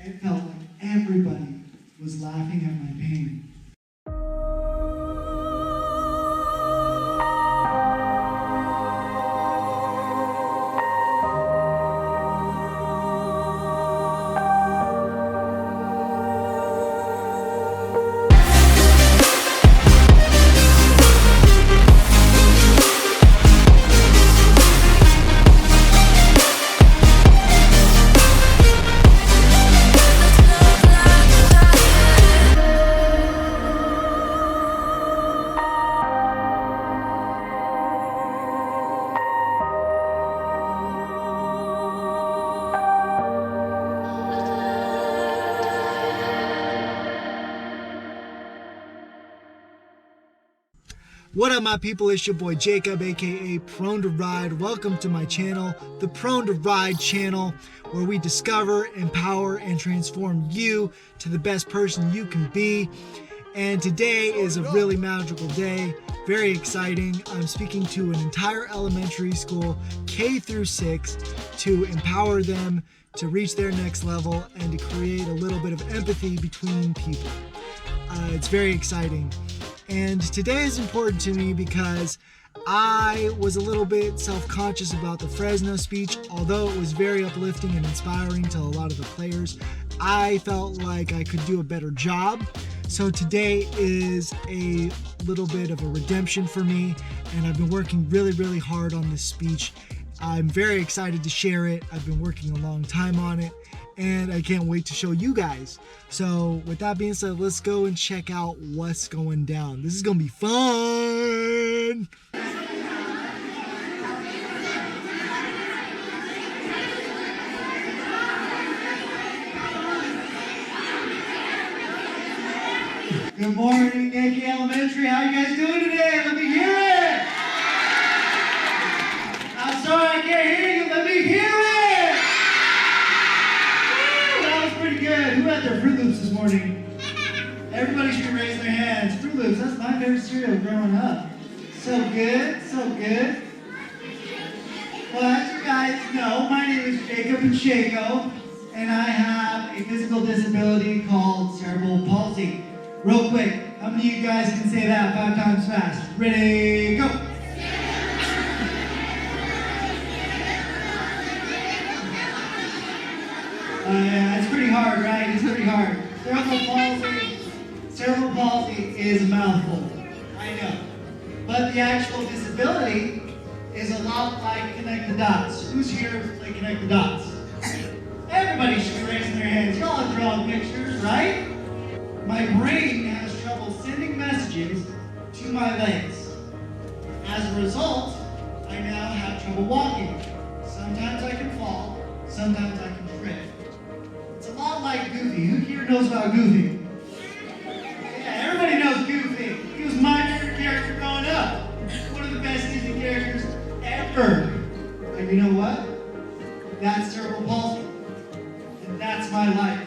It felt like everybody was laughing at my pain. What up, my people? It's your boy Jacob, aka ProneToRide. Welcome to my channel, the ProneToRide channel, where we discover, empower, and transform you to the best person you can be. And today is a really magical day, very exciting. I'm speaking to an entire elementary school, K through 6, to empower them to reach their next level and to create a little bit of empathy between people. It's very exciting. And today is important to me because I was a little bit self-conscious about the Fresno speech. Although it was very uplifting and inspiring to a lot of the players, I felt like I could do a better job. So today is a little bit of a redemption for me, and I've been working really, really hard on this speech. I'm very excited to share it. I've been working a long time on it, and I can't wait to show you guys. So with that being said, let's go and check out what's going down. This is gonna be fun. Good morning, AK Elementary. How you guys doing today? Let me hear it. I'm sorry I can't hear you. Let me hear it. Woo, that was pretty good. Who had their Fruit Loops this morning? Everybody should raise their hands. Fruit Loops, that's my favorite cereal growing up. So good, so good. Well, as you guys know, my name is Jacob Pacheco, and I have a physical disability called cerebral palsy. Real quick, how many of you guys can say that 5 times fast? Ready, go! Yeah, it's pretty hard, right? It's pretty hard. Cerebral palsy is a mouthful. I know. But the actual disability is a lot like connect the dots. Who's here to play connect the dots? Everybody should be raising their hands. Y'all have drawn pictures, right? My brain has trouble sending messages to my legs. As a result, I now have trouble walking. Sometimes I can fall, sometimes I can trip. It's a lot like Goofy. Who here knows about Goofy? Yeah, everybody knows Goofy. He was my favorite character growing up. One of the best Disney characters ever. And you know what? That's cerebral palsy. And that's my life.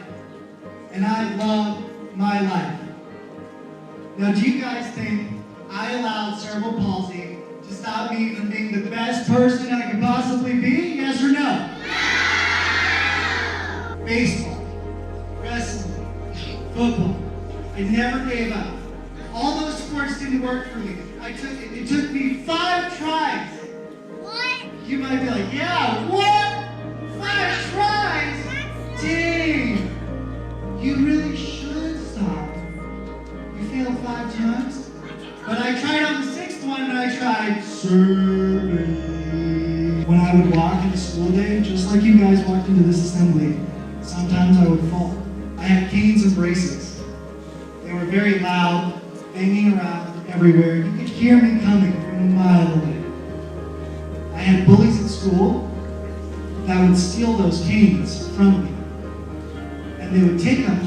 And I love my life. Now, do you guys think I allowed cerebral palsy to stop me from being the best person I could possibly be? Yes or no? No! Baseball, wrestling, football. I never gave up. All those sports didn't work for me. It took me 5 tries. What? You might be like, yeah, what? 5 tries? Dang! You really should stop. You failed 5 times? But I tried on the 6th one, and I tried serving. When I would walk into school day, just like you guys walked into this assembly, sometimes I would fall. I had canes and braces. They were very loud, banging around everywhere. You could hear me coming from a mile away. I had bullies at school that would steal those canes from me. And they would take them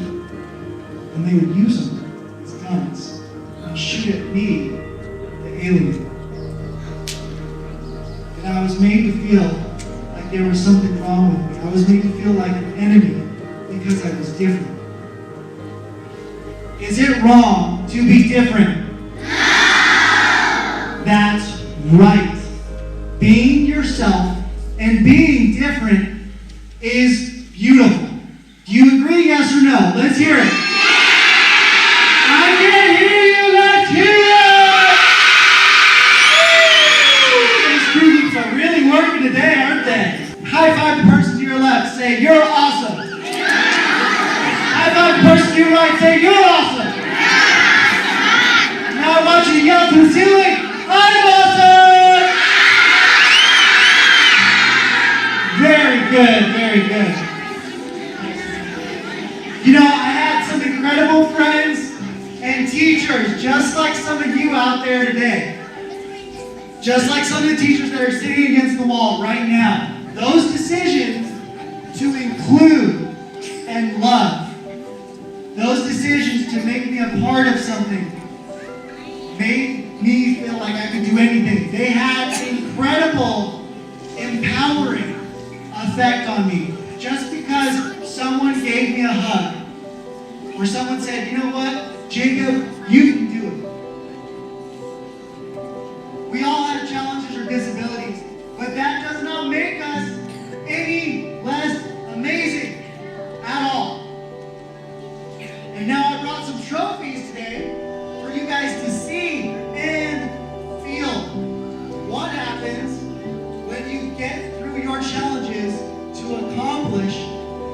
and they would use them as guns and shoot at me, the alien. And I was made to feel like there was something wrong with me. I was made to feel like an enemy because I was different. Is it wrong to be different? No! That's right. Being yourself and being different is beautiful. Do you agree? 3, yes or no? Let's hear it. I can't hear you. Let's hear it. These students are really working today, aren't they? High five the person to your left. Say, you're awesome. High five the person to your right. Say, you're awesome. Now I want you to yell to the ceiling, I'm awesome. Very good, very good. You know, I had some incredible friends and teachers, just like some of you out there today. Just like some of the teachers that are sitting against the wall right now. Those decisions to include and love, those decisions to make me a part of something, made me feel like I could do anything. They had an incredible, empowering effect on me. Just because someone gave me a hug, or someone said, you know what, Jacob, you can do it. We all have challenges or disabilities, but that does not make us any less amazing at all. And now I brought some trophies today for you guys to see and feel what happens when you get through your challenges to accomplish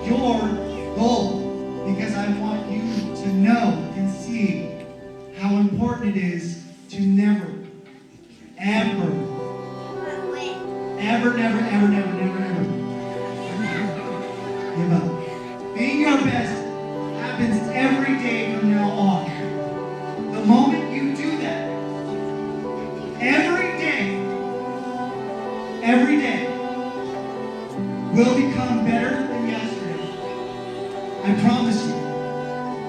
your goal. Because I want you to know and see how important it is to never, ever, give up. Being your best happens every day from now on. The moment you do that, every day will become better than yesterday. I promise you.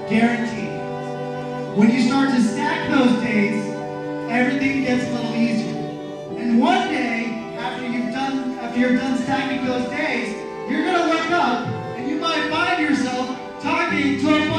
Guaranteed. When you start to stack those days, everything gets a little easier. And one day, after you're done stacking those days, you're gonna wake up and you might find yourself talking to a